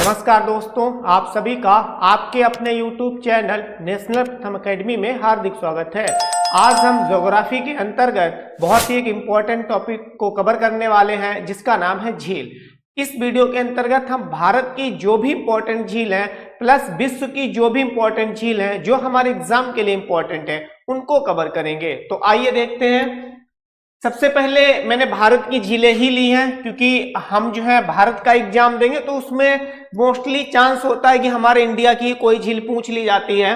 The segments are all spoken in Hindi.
नमस्कार दोस्तों, आप सभी का आपके अपने YouTube चैनल नेशनल प्रथम एकेडमी में हार्दिक स्वागत है। आज हम ज्योग्राफी के अंतर्गत बहुत ही एक इम्पोर्टेंट टॉपिक को कवर करने वाले हैं जिसका नाम है झील। इस वीडियो के अंतर्गत हम भारत की जो भी इंपॉर्टेंट झील हैं प्लस विश्व की जो भी इंपॉर्टेंट झील हैं जो हमारे एग्जाम के लिए इंपॉर्टेंट है उनको कवर करेंगे। तो आइए देखते हैं। सबसे पहले मैंने भारत की झीलें ही ली हैं क्योंकि हम जो है भारत का एग्जाम देंगे तो उसमें मोस्टली चांस होता है कि हमारे इंडिया की कोई झील पूछ ली जाती है।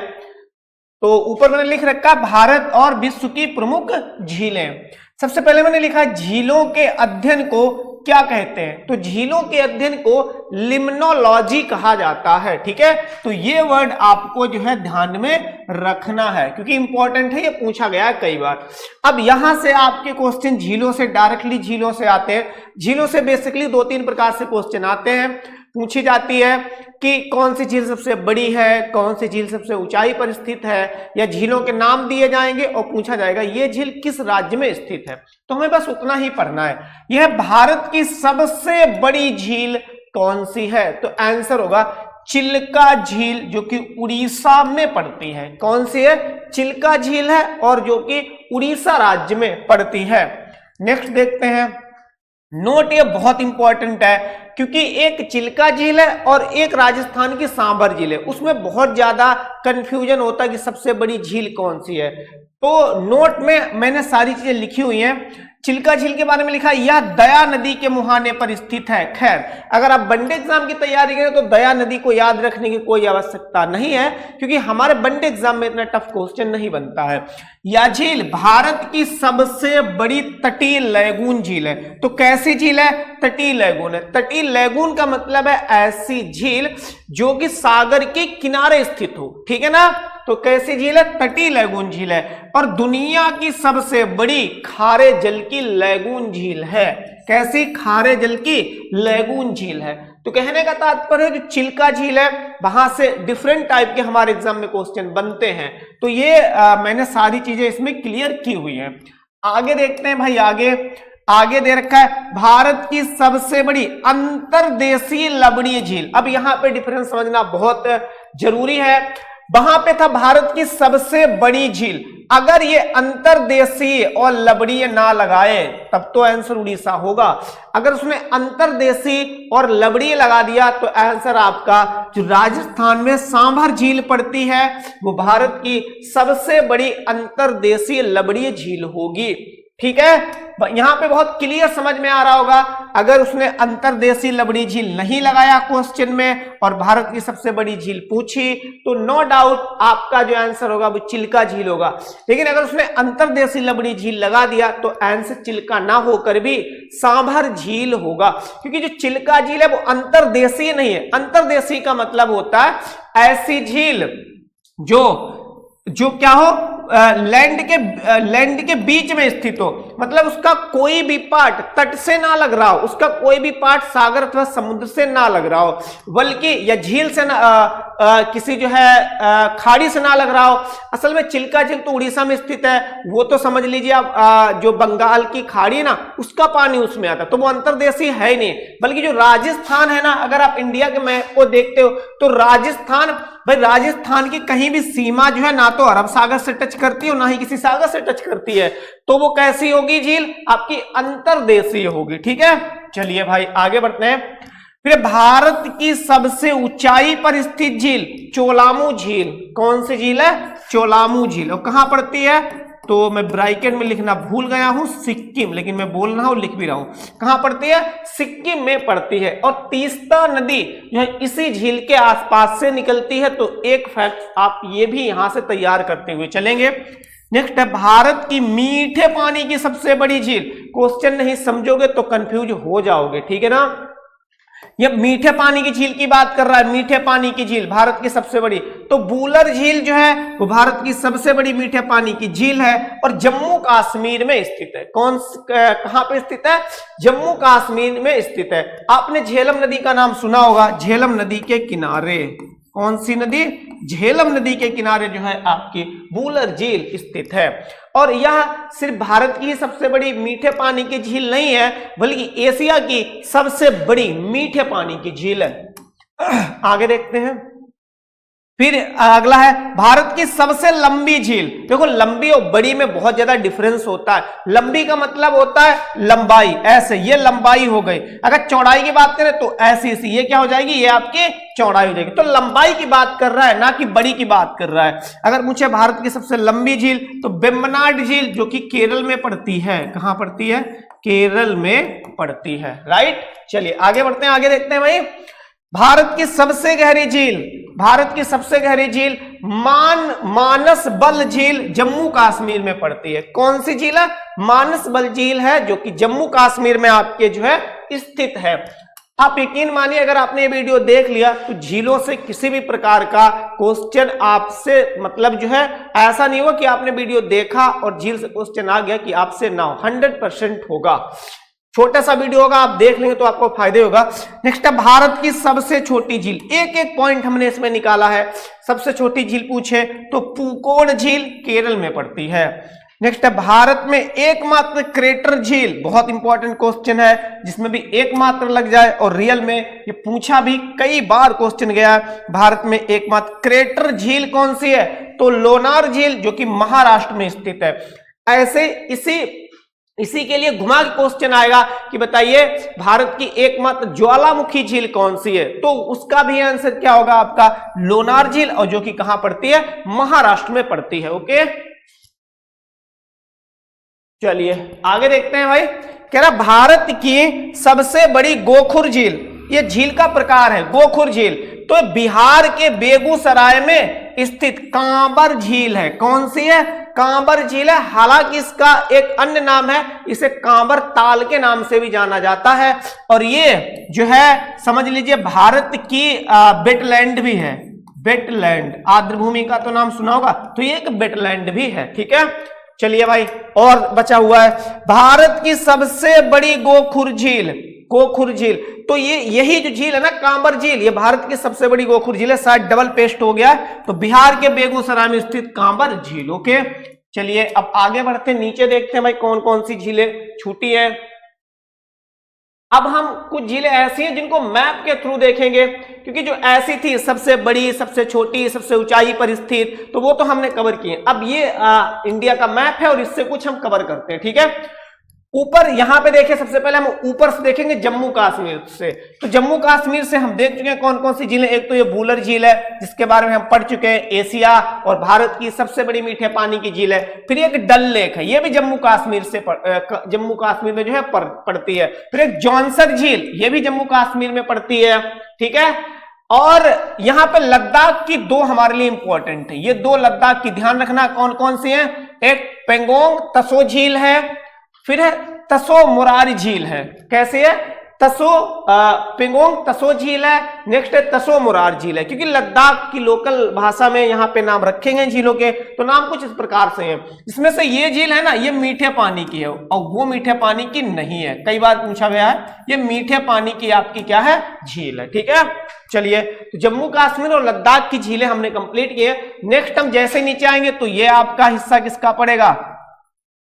तो ऊपर मैंने लिख रखा भारत और विश्व की प्रमुख झीलें। सबसे पहले मैंने लिखा झीलों के अध्ययन को क्या कहते हैं, तो झीलों के अध्ययन को लिम्नोलॉजी कहा जाता है। ठीक है, तो ये वर्ड आपको जो है ध्यान में रखना है क्योंकि इंपॉर्टेंट है, ये पूछा गया है कई बार। अब यहां से आपके क्वेश्चन झीलों से डायरेक्टली झीलों से आते हैं। झीलों से बेसिकली दो तीन प्रकार से क्वेश्चन आते हैं। पूछी जाती है कि कौन सी झील सबसे बड़ी है, कौन सी झील सबसे ऊंचाई पर स्थित है, या झीलों के नाम दिए जाएंगे और पूछा जाएगा ये झील किस राज्य में स्थित है। तो हमें बस उतना ही पढ़ना है। यह भारत की सबसे बड़ी झील कौन सी है, तो आंसर होगा चिल्का झील जो कि उड़ीसा में पड़ती है। कौन सी है? चिल्का झील है और जो कि उड़ीसा राज्य में पड़ती है। नेक्स्ट देखते हैं। नोट ये बहुत इंपॉर्टेंट है क्योंकि एक चिल्का झील है और एक राजस्थान की सांभर झील है, उसमें बहुत ज्यादा कंफ्यूजन होता है कि सबसे बड़ी झील कौन सी है। तो नोट में मैंने सारी चीजें लिखी हुई हैं। चिल्का झील के बारे में लिखा यह दया नदी के मुहाने पर स्थित है। खैर, अगर आप वनडे एग्जाम की तैयारी करें तो दया नदी को याद रखने की कोई आवश्यकता नहीं है क्योंकि हमारे वनडे एग्जाम में इतना टफ क्वेश्चन नहीं बनता है। यह झील भारत की सबसे बड़ी तटीय लैगून झील है। तो कैसी झील है? तटीय लैगून है। तटीय लैगून का मतलब है ऐसी झील जो कि सागर के किनारे स्थित हो। ठीक है ना, तो कैसी झील है? तटीय लैगून झील है और दुनिया की सबसे बड़ी खारे जल की लैगून झील है। कैसी? खारे जल की लैगून झील है। तो कहने का तात्पर्य जो चिल्का झील है वहां से डिफरेंट टाइप के हमारे एग्जाम में क्वेश्चन बनते हैं। तो ये मैंने सारी चीजें इसमें क्लियर की हुई हैं। आगे देखते हैं भाई। आगे दे रखा है भारत की सबसे बड़ी अंतर्देशीय लवणीय झील। अब यहां पे डिफरेंस समझना बहुत जरूरी है। वहां पे था भारत की सबसे बड़ी झील, अगर ये अंतर्देशीय और लवणीय ना लगाए तब तो आंसर उड़ीसा होगा। अगर उसने अंतर्देशीय और लवणीय लगा दिया तो आंसर आपका जो राजस्थान में सांभर झील पड़ती है वो भारत की सबसे बड़ी अंतर्देशीय लवणीय झील होगी। ठीक है, यहां पे बहुत क्लियर समझ में आ रहा होगा। अगर उसने अंतर्देशीय लवणीय झील नहीं लगाया क्वेश्चन में और भारत की सबसे बड़ी झील पूछी तो नो डाउट आपका जो आंसर होगा वो चिल्का झील होगा। लेकिन अगर उसने अंतर्देशीय लवणीय झील लगा दिया तो आंसर चिल्का ना होकर भी सांभर झील होगा क्योंकि जो चिल्का झील है वो अंतर्देशीय नहीं है। अंतर्देशीय का मतलब होता है ऐसी झील जो क्या हो, लैंड के बीच में स्थित हो, मतलब उसका कोई भी पार्ट तट से ना लग रहा हो, उसका कोई भी पार्ट सागर अथवा समुद्र से ना लग रहा हो, बल्कि या झील से ना किसी जो है खाड़ी से ना लग रहा हो। असल में चिल्का झील तो उड़ीसा में स्थित है, वो तो समझ लीजिए आप जो बंगाल की खाड़ी है ना उसका पानी उसमें आता, तो वो अंतर्देशीय है ही नहीं। बल्कि जो राजस्थान है ना, अगर आप इंडिया के मैप को देखते हो तो राजस्थान की कहीं भी सीमा जो है ना तो अरब सागर से टच करती है और ना ही किसी सागर से टच करती है, तो वो कैसी होगी झील? आपकी अंतर्देशीय होगी। ठीक है, चलिए भाई आगे बढ़ते हैं। फिर भारत की सबसे ऊंचाई पर स्थित झील चोलामू झील। कौन सी झील है? चोलामू झील। और कहां पड़ती है? तो मैं ब्रैकेट में लिखना भूल गया हूं, सिक्किम, लेकिन मैं बोल रहा हूं लिख भी रहा हूं। कहां पड़ती है? सिक्किम में पड़ती है। और तीस्ता नदी जो है इसी झील के आसपास से निकलती है। तो एक फैक्ट आप ये भी यहां से तैयार करते हुए चलेंगे। नेक्स्ट है भारत की मीठे पानी की सबसे बड़ी झील। क्वेश्चन नहीं समझोगे तो कंफ्यूज हो जाओगे। ठीक है ना, ये मीठे पानी की झील की बात कर रहा है। मीठे पानी की झील भारत की सबसे बड़ी, तो बूलर झील जो है वो भारत की सबसे बड़ी मीठे पानी की झील है और जम्मू कश्मीर में स्थित है। कहां पे स्थित है? जम्मू कश्मीर में स्थित है। आपने झेलम नदी का नाम सुना होगा, झेलम नदी के किनारे। कौन सी नदी? झेलम नदी के किनारे जो है आपकी बूलर झील स्थित है। और यह सिर्फ भारत की सबसे बड़ी मीठे पानी की झील नहीं है, बल्कि एशिया की सबसे बड़ी मीठे पानी की झील है। आगे देखते हैं। फिर अगला है भारत की सबसे लंबी झील। देखो लंबी और बड़ी में बहुत ज्यादा डिफरेंस होता है। लंबी का मतलब होता है लंबाई, ऐसे ये लंबाई हो गई। अगर चौड़ाई की बात करें तो ऐसी ऐसी, ये क्या हो जाएगी, ये आपकी चौड़ाई हो जाएगी। तो लंबाई की बात कर रहा है, ना कि बड़ी की बात कर रहा है। अगर पूछे भारत की सबसे लंबी झील तो वेम्बनाड झील, जो कि केरल में पड़ती है। कहां पड़ती है? केरल में पड़ती है, राइट। चलिए आगे बढ़ते हैं, आगे देखते हैं भाई। भारत की सबसे गहरी झील, भारत की सबसे गहरी झील मानस बल झील जम्मू कश्मीर में पड़ती है। कौन सी झील है? मानस बल झील है, जो कि जम्मू कश्मीर में आपके जो है स्थित है। आप यकीन मानिए अगर आपने ये वीडियो देख लिया तो झीलों से किसी भी प्रकार का क्वेश्चन आपसे मतलब जो है ऐसा नहीं होगा कि आपने वीडियो देखा और झील से क्वेश्चन आ गया कि आपसे ना हो, 100% होगा। छोटा सा वीडियो होगा, आप देख लेंगे तो आपको फायदे होगा। नेक्स्ट है भारत की सबसे छोटी झील। एक एक पॉइंट हमने इसमें निकाला है। सबसे छोटी झील पूछे तो पूकोण झील केरल में पड़ती है। नेक्स्ट है भारत में एकमात्र क्रेटर झील। बहुत इंपॉर्टेंट क्वेश्चन है, जिसमें भी एकमात्र लग जाए और रियल में ये पूछा भी कई बार क्वेश्चन गया है। भारत में एकमात्र क्रेटर झील कौन सी है? तो लोनार झील, जो कि महाराष्ट्र में स्थित है। ऐसे इसी के लिए घुमा के क्वेश्चन आएगा कि बताइए भारत की एकमात्र ज्वालामुखी झील कौन सी है? तो उसका भी आंसर क्या होगा आपका? लोनार झील, और जो कि कहां पड़ती है? महाराष्ट्र में पड़ती है। ओके चलिए आगे देखते हैं भाई। कह रहा भारत की सबसे बड़ी गोखुर झील, ये झील का प्रकार है गोखुर झील। तो बिहार के बेगूसराय में स्थित कांबर झील है। कौन सी है? कांबर झील है। हालांकि इसका एक अन्य नाम है, इसे कांबर ताल के नाम से भी जाना जाता है। और ये जो है समझ लीजिए भारत की वेटलैंड भी है। वेटलैंड, आर्द्रभूमि का तो नाम सुना होगा, तो ये एक वेटलैंड भी है। ठीक है चलिए भाई, और बचा हुआ है भारत की सबसे बड़ी गोखुर झील। गोखुर झील, तो ये यही जो झील है ना कांबर झील, ये भारत की सबसे बड़ी गोखुर झील है। शायद डबल पेस्ट हो गया है, तो बिहार के बेगूसराय में स्थित कांबर झील। ओके चलिए अब आगे बढ़ते हैं, नीचे देखते हैं भाई कौन कौन सी झीलें छूटी है। अब हम कुछ झीलें ऐसी हैं जिनको मैप के थ्रू देखेंगे, क्योंकि जो ऐसी थी सबसे बड़ी, सबसे छोटी, सबसे ऊंचाई पर स्थित, तो वो तो हमने कवर किए। अब ये इंडिया का मैप है और इससे कुछ हम कवर करते हैं। ठीक है, ऊपर यहां पे देखिए, सबसे पहले हम ऊपर से देखेंगे जम्मू कश्मीर से। तो जम्मू कश्मीर से हम देख चुके हैं कौन कौन सी झीलें। एक तो ये वूलर झील है, जिसके बारे में हम पढ़ चुके हैं, एशिया और भारत की सबसे बड़ी मीठे पानी की झील है। फिर एक डल लेक है, ये भी जम्मू कश्मीर से जम्मू कश्मीर में जो है पड़ती है। फिर एक जॉनसर झील, ये भी जम्मू कश्मीर में पड़ती है। ठीक है, और यहां पे लद्दाख की दो हमारे लिए इंपॉर्टेंट है, ये दो लद्दाख की ध्यान रखना कौन कौन सी है। एक पेंगोंग तसो झील है, फिर है तसो मुरारी झील है। कैसे है? तसो पेंगोंग तसो झील है, नेक्स्ट है तसो मुरार झील है। क्योंकि लद्दाख की लोकल भाषा में यहाँ पे नाम रखे गए झीलों के, तो नाम कुछ इस प्रकार से हैं। इसमें से ये झील है ना, ये मीठे पानी की है और वो मीठे पानी की नहीं है। कई बार पूछा गया है, ये मीठे पानी की आपकी क्या है? झील है। ठीक है चलिए, तो जम्मू कश्मीर और लद्दाख की झीलें हमने कंप्लीट की है। नेक्स्ट हम जैसे नीचे आएंगे तो ये आपका हिस्सा किसका पड़ेगा?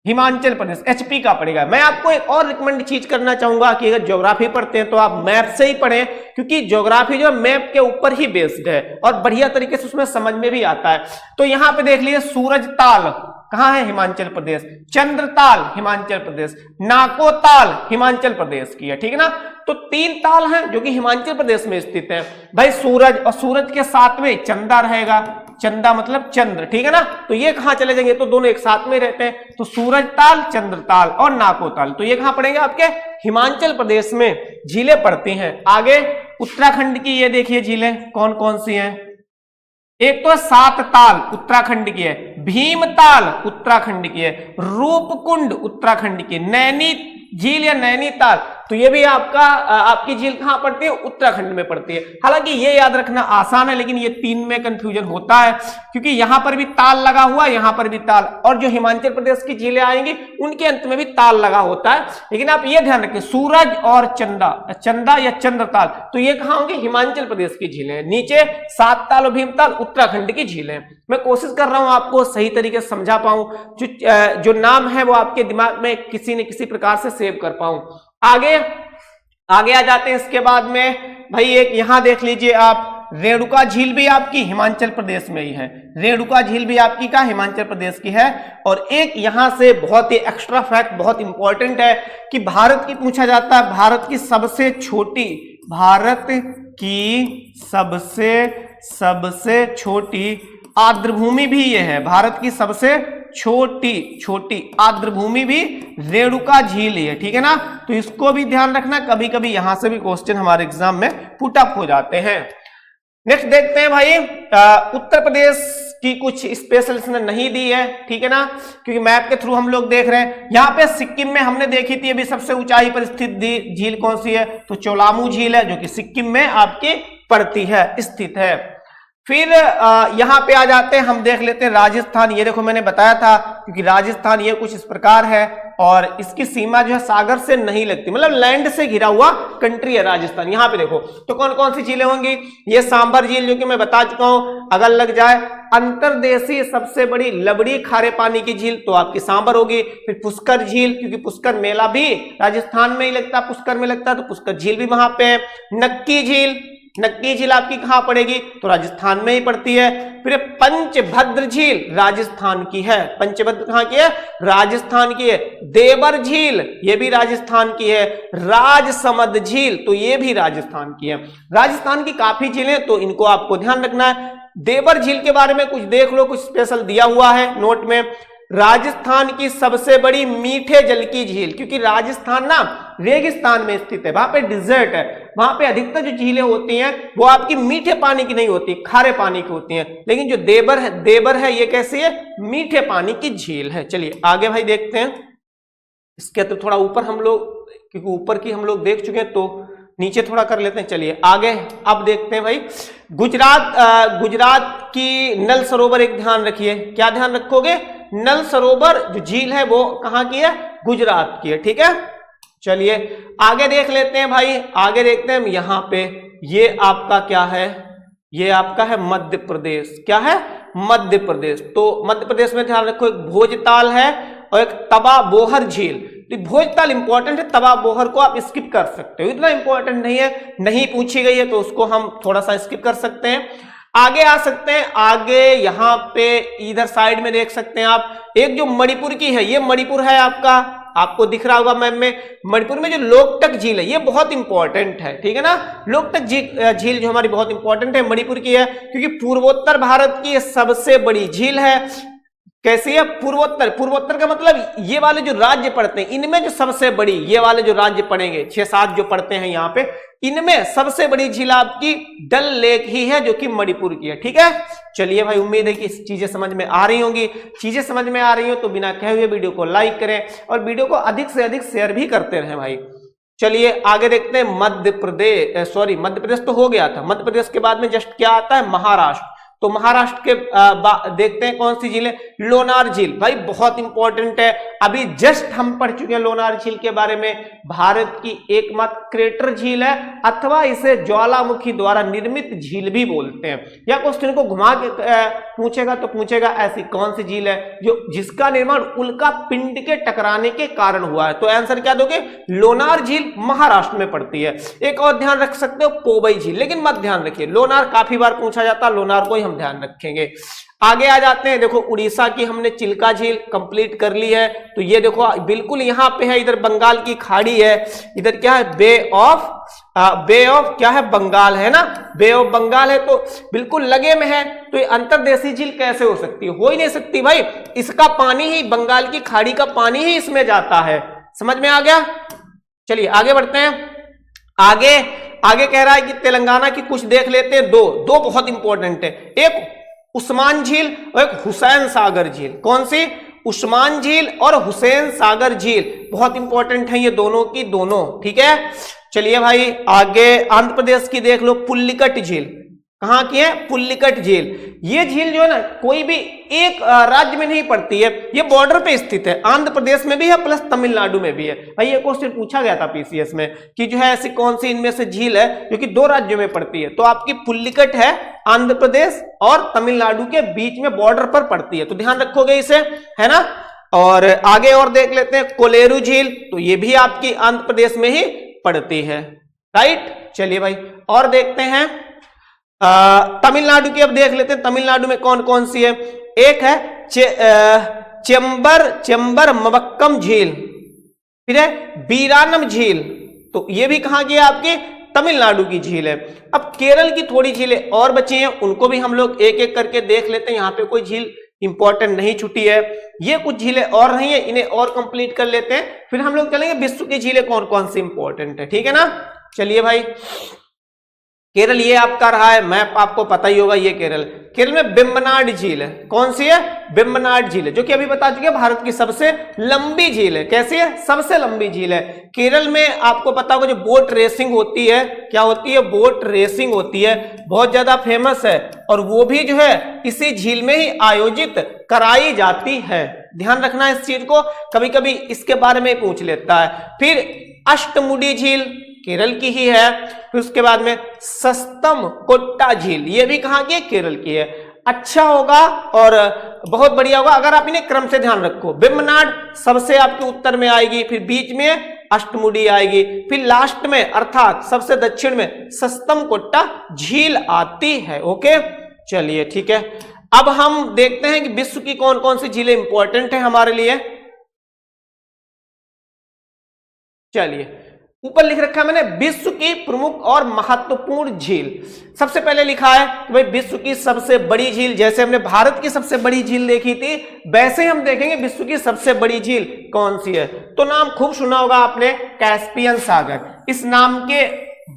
हिमाचल प्रदेश, एचपी का पड़ेगा। मैं आपको एक और रिकमेंड चीज करना चाहूंगा कि अगर ज्योग्राफी पढ़ते हैं तो आप मैप से ही पढ़ें, क्योंकि ज्योग्राफी जो है मैप के ऊपर ही बेस्ड है और बढ़िया तरीके से उसमें समझ में भी आता है। तो यहां पे देख लीजिए, सूरज ताल कहां है? हिमाचल प्रदेश। चंद्रताल हिमाचल प्रदेश, नाको ताल हिमाचल प्रदेश की है। ठीक है ना, तो तीन ताल हैं जो कि हिमाचल प्रदेश में स्थित है भाई। सूरज, और सूरज के साथ में चंदा रहेगा, चंदा मतलब चंद्र। ठीक है ना, तो ये कहां चले जाएंगे? तो दोनों एक साथ में रहते हैं, तो सूरज ताल, चंद्र ताल और नाको ताल, तो ये कहां पड़ेंगे? आपके हिमाचल प्रदेश में झीलें पड़ती हैं। आगे उत्तराखंड की ये देखिए झीलें कौन कौन सी हैं। एक तो सात ताल उत्तराखंड की है, भीमताल उत्तराखंड की है, रूपकुंड उत्तराखंड की, नैनी झील या नैनीताल, तो ये भी आपकी झील कहां पड़ती है? उत्तराखंड में पड़ती है। हालांकि ये याद रखना आसान है, लेकिन ये तीन में कंफ्यूजन होता है, क्योंकि यहां पर भी ताल लगा हुआ है, यहां पर भी ताल, और जो हिमाचल प्रदेश की झीलें आएंगी उनके अंत में भी ताल लगा होता है। लेकिन आप ये ध्यान रखें, सूरज और चंदा या चंद्रताल, तो ये कहां होंगे? हिमाचल प्रदेश की झीलें। नीचे सात ताल और भीमताल उत्तराखंड की झीलें। मैं कोशिश कर रहा हूं आपको सही तरीके से समझा पाऊं, जो नाम है वो आपके दिमाग में किसी न किसी प्रकार से सेव कर पाऊं। आगे आ जाते हैं। इसके बाद में भाई एक यहां देख लीजिए आप, रेणुका झील भी आपकी हिमाचल प्रदेश में ही है। रेणुका झील भी आपकी का हिमाचल प्रदेश की है। और एक यहां से बहुत ही एक्स्ट्रा फैक्ट, बहुत इंपॉर्टेंट है कि भारत की पूछा जाता है, भारत की सबसे छोटी आर्द्र भूमि भी ये है। भारत की सबसे छोटी आर्द्र भूमि भी रेणुका झील ही है, ठीक है ना। तो इसको भी ध्यान रखना, कभी कभी यहां से भी क्वेश्चन हमारे एग्जाम में पुट अप हो जाते हैं। नेक्स्ट देखते हैं भाई, उत्तर प्रदेश की कुछ स्पेशल इसने नहीं दी है, ठीक है ना, क्योंकि मैप के थ्रू हम लोग देख रहे हैं। यहां पे सिक्किम में हमने देखी थी अभी सबसे ऊंचाई पर स्थित झील कौन सी है, तो चोलामू झील है, जो कि सिक्किम में आपके पड़ती है, स्थित है। फिर यहां पे आ जाते हैं, हम देख लेते हैं राजस्थान। ये देखो मैंने बताया था, क्योंकि राजस्थान ये कुछ इस प्रकार है और इसकी सीमा जो है सागर से नहीं लगती, मतलब लैंड से घिरा हुआ कंट्री है राजस्थान। यहां पे देखो तो कौन कौन सी झीलें होंगी, ये सांबर झील जो कि मैं बता चुका हूं, अगर लग जाए अंतरदेशीय सबसे बड़ी लबड़ी खारे पानी की झील तो आपकी सांबर होगी। फिर पुष्कर झील, क्योंकि पुष्कर मेला भी राजस्थान में ही लगता है, पुष्कर में लगता है, तो पुष्कर झील भी वहां पे है। नक्की झील आपकी कहां पड़ेगी, तो राजस्थान में ही पड़ती है। फिर पंचभद्र झील राजस्थान की है, पंचभद्र कहां की है, राजस्थान की है। देवर झील ये भी राजस्थान की है। राजसमंद झील तो ये भी राजस्थान की है। राजस्थान की काफी झीलें, तो इनको आपको ध्यान रखना है। देवर झील के बारे में कुछ देख लो, कुछ स्पेशल दिया हुआ है नोट में। राजस्थान की सबसे बड़ी मीठे जल की झील, क्योंकि राजस्थान ना रेगिस्तान में स्थित है, वहां पे डिजर्ट है, वहां पे अधिकतर जो झीलें होती हैं वो आपकी मीठे पानी की नहीं होती, खारे पानी की होती हैं। लेकिन जो देवर है ये कैसी है, मीठे पानी की झील है। चलिए आगे भाई देखते हैं। इसके तो थोड़ा ऊपर हम लोग, क्योंकि ऊपर की हम लोग देख चुके हैं, तो नीचे थोड़ा कर लेते हैं। चलिए आगे अब देखते हैं भाई, गुजरात की नल सरोवर, एक ध्यान रखिए, क्या ध्यान रखोगे, नल सरोवर जो झील है वो कहां की है, गुजरात की है, ठीक है। चलिए आगे देख लेते हैं भाई, आगे देखते हैं यहां पे, ये आपका क्या है, ये आपका है मध्य प्रदेश। क्या है, मध्य प्रदेश। तो मध्य प्रदेश में ध्यान रखो, एक भोजताल है और एक तवा बोहर झील। तो भोजताल इंपॉर्टेंट है, तवा बोहर को आप स्किप कर सकते हो, इतना इंपॉर्टेंट नहीं है, नहीं पूछी गई है तो उसको हम थोड़ा सा स्किप कर सकते हैं। आगे आ सकते हैं, आगे यहां पे इधर साइड में देख सकते हैं आप, एक जो मणिपुर की है, ये मणिपुर है आपका, आपको दिख रहा होगा मैप में। मणिपुर में जो लोकटक झील है ये बहुत इंपॉर्टेंट है, ठीक है ना। लोकटक झील जो हमारी बहुत इंपॉर्टेंट है, मणिपुर की है, क्योंकि पूर्वोत्तर भारत की सबसे बड़ी झील है। कैसी है, पूर्वोत्तर का मतलब ये वाले जो राज्य पड़ते हैं इनमें जो सबसे बड़ी, ये वाले जो राज्य पड़ेंगे 6-7 जो पड़ते हैं यहाँ पे, इनमें सबसे बड़ी झील आपकी डल लेक ही है, जो कि मणिपुर की है, ठीक है। चलिए भाई, उम्मीद है कि चीजें समझ में आ रही होंगी। चीजें समझ में आ रही हो तो बिना कहे हुए वीडियो को लाइक करें और वीडियो को अधिक से अधिक शेयर भी करते रहें भाई। चलिए आगे देखते हैं, मध्य प्रदेश तो हो गया था। मध्य प्रदेश के बाद में जस्ट क्या आता है, महाराष्ट्र। तो महाराष्ट्र के देखते हैं कौन सी झील है, लोनार झील। भाई बहुत इंपॉर्टेंट है, अभी जस्ट हम पढ़ चुके हैं लोनार झील के बारे में। भारत की एकमात्र क्रेटर झील है, अथवा इसे ज्वालामुखी द्वारा निर्मित झील भी बोलते हैं। या क्वेश्चन को घुमा के पूछेगा तो पूछेगा ऐसी कौन सी झील है जो जिसका निर्माण उल्का पिंड के टकराने के कारण हुआ है, तो आंसर क्या दोगे, लोनार झील महाराष्ट्र में पड़ती है। एक और ध्यान रख सकते हो, कोबई झील, लेकिन मत ध्यान रखिए, लोनार काफी बार पूछा जाता है, लोनार को ही ध्यान रखेंगे। आगे आ जाते हैं, देखो उड़ीसा की हमने चिल्का झील कंप्लीट कर ली है। तो ये देखो बिल्कुल यहाँ पे है, इधर बंगाल की खाड़ी है, इधर क्या है, बे ऑफ क्या है, बंगाल है ना, बे ऑफ बंगाल है, तो बिल्कुल लगे में है। तो ये अंतरदेशीय झील कैसे हो सकती है, हो ही नहीं सकती भाई, इसका पानी ही, बंगाल की खाड़ी का पानी ही इसमें जाता है। समझ में आ गया। चलिए आगे बढ़ते हैं। आगे कह रहा है कि तेलंगाना की कुछ देख लेते हैं, दो बहुत इंपॉर्टेंट है, एक उस्मान झील और एक हुसैन सागर झील। कौन सी, उस्मान झील और हुसैन सागर झील, बहुत इंपॉर्टेंट है ये दोनों की दोनों, ठीक है। चलिए भाई आगे आंध्र प्रदेश की देख लो, पुल्लिकट झील। कहां की है, पुल्लिकट झील। ये झील जो है ना कोई भी एक राज्य में नहीं पड़ती है, ये बॉर्डर पे स्थित है, आंध्र प्रदेश में भी है प्लस तमिलनाडु में भी है। भाई ये क्वेश्चन पूछा गया था पीसीएस में कि जो है ऐसी कौन सी इनमें से झील है जो कि 2 राज्यों में पड़ती है, तो आपकी पुल्लिकट है, आंध्र प्रदेश और तमिलनाडु के बीच में बॉर्डर पर पड़ती है, तो ध्यान रखोगे इसे, है ना। और आगे और देख लेते हैं, कोलेरू झील, तो ये भी आपकी आंध्र प्रदेश में ही पड़ती है, राइट। चलिए भाई और देखते हैं तमिलनाडु की। अब देख लेते हैं तमिलनाडु में कौन कौन सी है। एक है चेंबर मबक्कम झील, फिर है बीरानम झील, तो ये भी कहां की है आपकी तमिलनाडु की झील है। अब केरल की थोड़ी झीलें और बची हैं, उनको भी हम लोग एक एक करके देख लेते हैं। यहां पे कोई झील इंपॉर्टेंट नहीं छुटी है, ये कुछ झीलें और नहीं है, इन्हें और कंप्लीट कर लेते हैं, फिर हम लोग चलेंगे विश्व की झीलें कौन कौन सी इंपॉर्टेंट है, ठीक है ना। चलिए भाई केरल ये आपका रहा है, मैप आपको पता ही होगा, ये केरल में बेम्बनाड झील है। कौन सी है? बेम्बनाड झील है, जो कि अभी बता चुके हैं भारत की सबसे लंबी झील है। कैसी है? सबसे लंबी झील है। केरल में आपको पता होगा जो बोट रेसिंग होती है, क्या होती है? बोट रेसिंग होती है, बहुत ज्यादा फेमस है, और वो भी जो है इसी झील में ही आयोजित कराई जाती है। ध्यान रखना इस चीज को, कभी कभी इसके बारे में पूछ लेता है। फिर अष्टमुडी झील केरल की ही है। फिर उसके बाद में सस्तम कोट्टा झील, ये भी कहां की है? केरल की है। अच्छा होगा और बहुत बढ़िया होगा अगर आप इन्हें क्रम से ध्यान रखो। बेम्बनाड सबसे आपके उत्तर में आएगी, फिर बीच में अष्टमुडी आएगी, फिर लास्ट में अर्थात सबसे दक्षिण में सस्तम कोट्टा झील आती है। ओके चलिए ठीक है। अब हम देखते हैं कि विश्व की कौन कौन सी झीलें इंपॉर्टेंट है हमारे लिए। चलिए ऊपर लिख रखा है मैंने विश्व की प्रमुख और महत्वपूर्ण झील। सबसे पहले लिखा है कि भाई विश्व की सबसे बड़ी झील, जैसे हमने भारत की सबसे बड़ी झील देखी थी, वैसे हम देखेंगे विश्व की सबसे बड़ी झील कौन सी है। तो नाम खूब सुना होगा आपने, कैस्पियन सागर। इस नाम के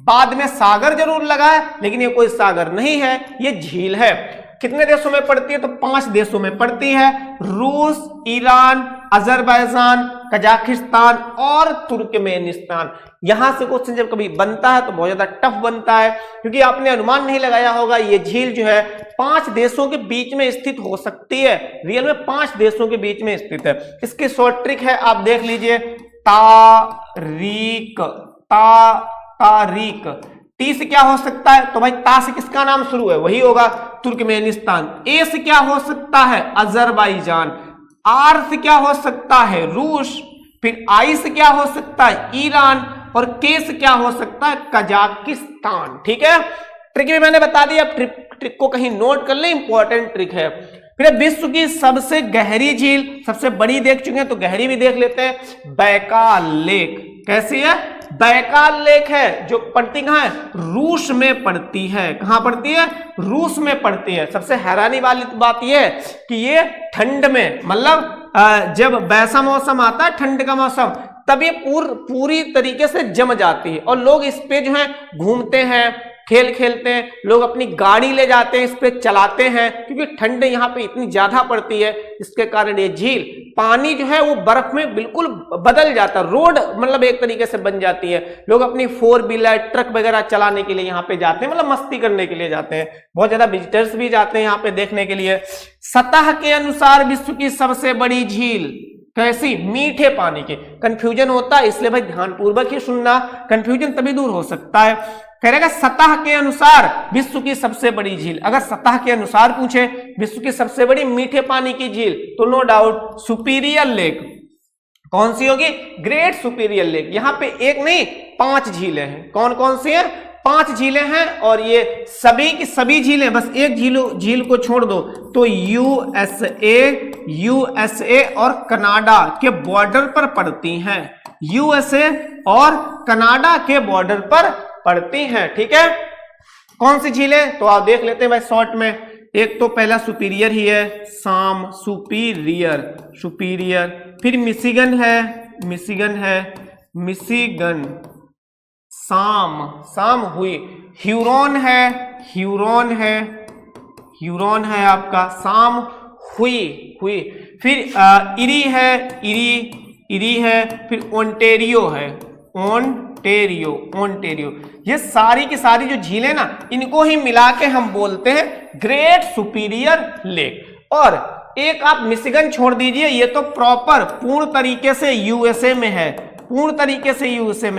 बाद में सागर जरूर लगा है, लेकिन ये कोई सागर नहीं है, ये झील है। कितने देशों में पड़ती है? तो 5 देशों में पड़ती है, रूस, ईरान, अजरबैजान, कजाकिस्तान और तुर्कमेनिस्तान। यहां से क्वेश्चन जब कभी बनता है तो बहुत ज्यादा टफ बनता है, क्योंकि आपने अनुमान नहीं लगाया होगा ये झील जो है 5 देशों के बीच में स्थित हो सकती है। रियल में 5 देशों के बीच में स्थित है। इसकी शॉर्ट ट्रिक है, आप देख लीजिए, तारीक। टी से क्या हो सकता है? तो भाई ता से किसका नाम शुरू है? वही होगा तुर्कमेनिस्तान। ए से क्या हो सकता है? अजरबैजान। आर से क्या हो सकता है? रूस। फिर आई से क्या हो सकता है? ईरान। और के से क्या हो सकता है? कजाकिस्तान। ठीक है, ट्रिक भी मैंने बता दी, अब ट्रिक को कहीं नोट कर ले, इंपॉर्टेंट ट्रिक है। फिर विश्व की सबसे गहरी झील, सबसे बड़ी देख चुके हैं तो गहरी भी देख लेते हैं, बैकाल लेक। कैसी है? बैकाल लेक है, जो पड़ती कहां है? रूस में पड़ती है। कहां पड़ती है? रूस में पड़ती है। सबसे हैरानी वाली बात यह है कि ये ठंड में, मतलब जब वैसा मौसम आता है ठंड का मौसम, तब ये पूरी तरीके से जम जाती है, और लोग इस पे जो है घूमते हैं, खेल खेलते हैं, लोग अपनी गाड़ी ले जाते हैं, इस पे चलाते हैं, क्योंकि ठंड यहाँ पे इतनी ज्यादा पड़ती है। इसके कारण ये झील पानी जो है वो बर्फ में बिल्कुल बदल जाता है, रोड मतलब एक तरीके से बन जाती है। लोग अपनी 4 व्हीलर ट्रक वगैरह चलाने के लिए यहाँ पे जाते हैं, मतलब मस्ती करने के लिए जाते हैं। बहुत ज्यादा विजिटर्स भी जाते हैं यहाँ पे देखने के लिए। सतह के अनुसार विश्व की सबसे बड़ी झील कैसी? मीठे पानी के। कंफ्यूजन होता है, इसलिए भाई ध्यानपूर्वक ही सुनना, कंफ्यूजन तभी दूर हो सकता है। कह रहेगा सतह के अनुसार विश्व की सबसे बड़ी झील। अगर सतह के अनुसार पूछे विश्व की सबसे बड़ी मीठे पानी की झील, तो नो डाउट सुपीरियर लेक। कौन सी होगी? Great superior lake. यहां पे एक नहीं 5 झीलें हैं। कौन कौन सी हैं? 5 झीलें हैं, और ये सभी की सभी झीलें, बस एक झील को छोड़ दो तो यूएसए और कनाडा के बॉर्डर पर पड़ती हैं। यूएसए और कनाडा के बॉर्डर पर पड़ती हैं। ठीक है, कौन सी झीलें? तो आप देख लेते हैं भाई शॉर्ट में। एक तो पहला सुपीरियर ही है, साम, सुपीरियर। फिर मिशिगन है, साम हुई। ह्यूरॉन है आपका, साम हुई। फिर इरी है, फिर ओंटेरियो है, ओंटेरियो। ये सारी की सारी जो झीलें ना, इनको ही मिला के हम बोलते हैं ग्रेट सुपीरियर लेक। और एक आप मिशिगन छोड़ दीजिए, ये तो प्रॉपर पूर्ण तरीके से यूएसए में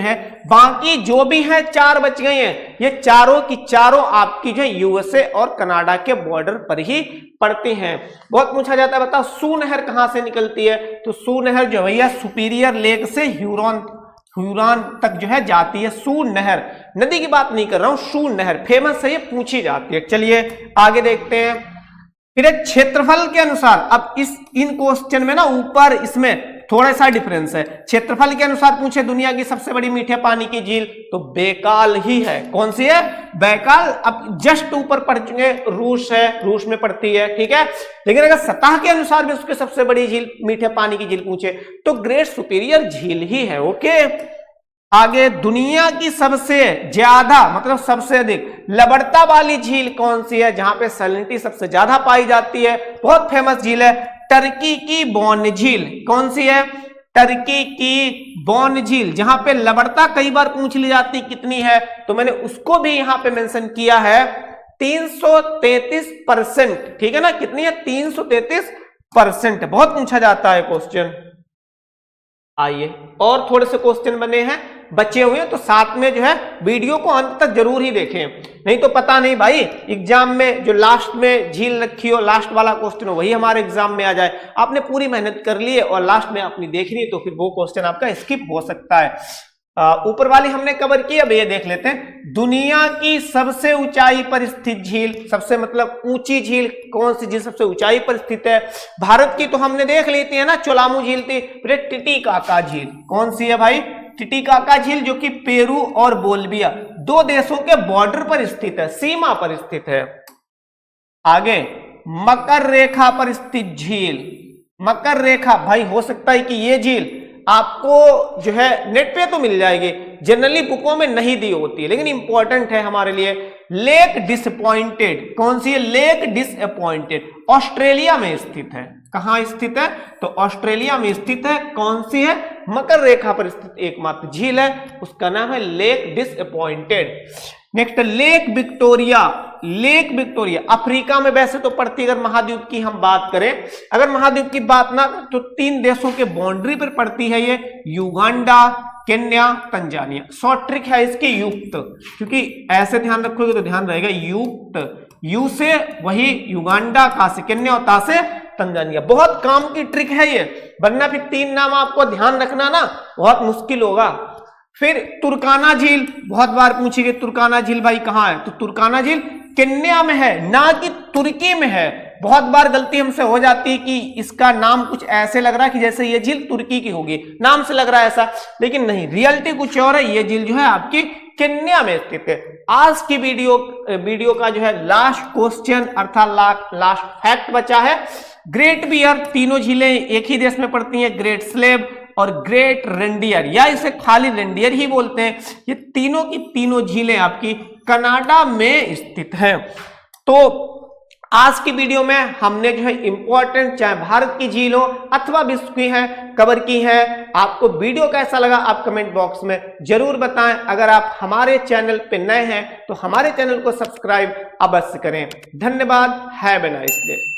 है, बाकी जो भी है 4 बच गई हैं, ये चारों की चारों आपकी जो यूएसए और कनाडा के बॉर्डर पर ही पड़ती हैं। बहुत पूछा जाता है, बताओ सू नहर कहां से निकलती है? तो सू नहर जो भैया सुपीरियर लेक से हुरान तक जो है जाती है। सूर नहर, नदी की बात नहीं कर रहा हूं, सूर नहर फेमस है, ये पूछी जाती है। चलिए आगे देखते हैं। फिर क्षेत्रफल के अनुसार, अब इन क्वेश्चन में ना ऊपर इसमें थोड़ा सा डिफरेंस है। क्षेत्रफल के अनुसार पूछे दुनिया की सबसे बड़ी मीठे पानी की झील, तो बैकाल ही है। कौन सी है? बैकाल। अब जस्ट ऊपर पढ़ चुके, रूस है, रूस में पड़ती है, ठीक है। लेकिन अगर सतह के अनुसार भी उसकी सबसे बड़ी झील, मीठे पानी की झील पूछे तो ग्रेट सुपीरियर झील ही है। ओके, आगे दुनिया की सबसे ज्यादा मतलब सबसे अधिक लवणता वाली झील कौन सी है, जहां पे सैलिनिटी सबसे ज्यादा पाई जाती है? बहुत फेमस झील है, टर्की की बोन झील। कौन सी है? टर्की की बोन झील, जहां पे लवणता कई बार पूछ ली जाती कितनी है, तो मैंने उसको भी यहां पे मेंशन किया है 333%। ठीक है ना, कितनी है? 333%। बहुत पूछा जाता है क्वेश्चन। आइए और थोड़े से क्वेश्चन बने हैं, बचे हुए हैं, तो साथ में जो है वीडियो को अंत तक जरूर ही देखें, नहीं तो पता नहीं भाई एग्जाम में जो लास्ट में झील रखी हो, लास्ट वाला क्वेश्चन हो, वही हमारे एग्जाम में आ जाए। आपने पूरी मेहनत कर ली है और लास्ट में अपनी देख ली, तो फिर वो क्वेश्चन आपका स्किप हो सकता है। ऊपर वाली हमने कवर की, अब ये देख लेते हैं। दुनिया की सबसे ऊंचाई पर स्थित झील, सबसे मतलब ऊंची झील कौन सी झील सबसे ऊंचाई पर स्थित है? भारत की तो हमने देख ली थी, है ना, चोलामू झील थी। फिर टिटिकाका झील कौन सी है भाई? टिटिकाका झील, जो कि पेरू और बोल्विया दो देशों के बॉर्डर पर स्थित है, सीमा पर स्थित है। आगे मकर रेखा पर स्थित झील, मकर रेखा भाई हो सकता है कि ये झील आपको जो है नेट पे तो मिल जाएगी, जनरली बुकों में नहीं दी होती है, लेकिन इंपॉर्टेंट है हमारे लिए। लेक डिसअपॉइंटेड कौन सी है? लेक डिसअपॉइंटेड ऑस्ट्रेलिया में स्थित है। कहां स्थित है? तो ऑस्ट्रेलिया में स्थित है। कौन सी है? मकर रेखा पर स्थित एकमात्र झील है, उसका नाम है lake disappointed. Next lake Victoria, lake Victoria Africa में वैसे तो पड़ती है। अगर महाद्वीप की हम बात करें, अगर महाद्वीप की बात ना तो 3 देशों के बाउंड्री पर पड़ती है ये, Uganda, Kenya, Tanzania. Short trick है इसकी युक्त, क्योंकि ऐसे ध्यान रखोगे तो ध्यान रहेगा युक्त, यू से वही युगांडा, का से केन्या और ता से तंजानिया। बहुत काम की ट्रिक है ये, वरना फिर 3 नाम आपको ध्यान रखना ना बहुत मुश्किल होगा। फिर तुर्काना झील बहुत बार पूछी गई, तुर्काना झील भाई कहां है? तो तुर्काना झील केन्या में है, ना कि तुर्की में है। बहुत बार गलती हमसे हो जाती है कि इसका नाम कुछ ऐसे लग रहा है कि जैसे ये झील तुर्की की होगी, नाम से लग रहा है ऐसा, लेकिन नहीं, रियलिटी कुछ और है। ये झील जो है आपकी केन्या में स्थित है। आज की वीडियो का जो है लास्ट क्वेश्चन अर्थात लास्ट फैक्ट बचा है। ग्रेट बियर, तीनों झीलें एक ही देश में पड़ती हैं, ग्रेट स्लेव और ग्रेट रेंडियर, या इसे खाली रेंडियर ही बोलते हैं। ये तीनों की तीनों झीलें आपकी कनाडा में स्थित हैं। तो आज की वीडियो में हमने जो है इंपॉर्टेंट, चाहे भारत की झील हो अथवा विश्व की है, कवर की है। आपको वीडियो कैसा लगा आप कमेंट बॉक्स में जरूर बताएं। अगर आप हमारे चैनल पे नए हैं तो हमारे चैनल को सब्सक्राइब अवश्य करें। धन्यवाद। Have a nice day.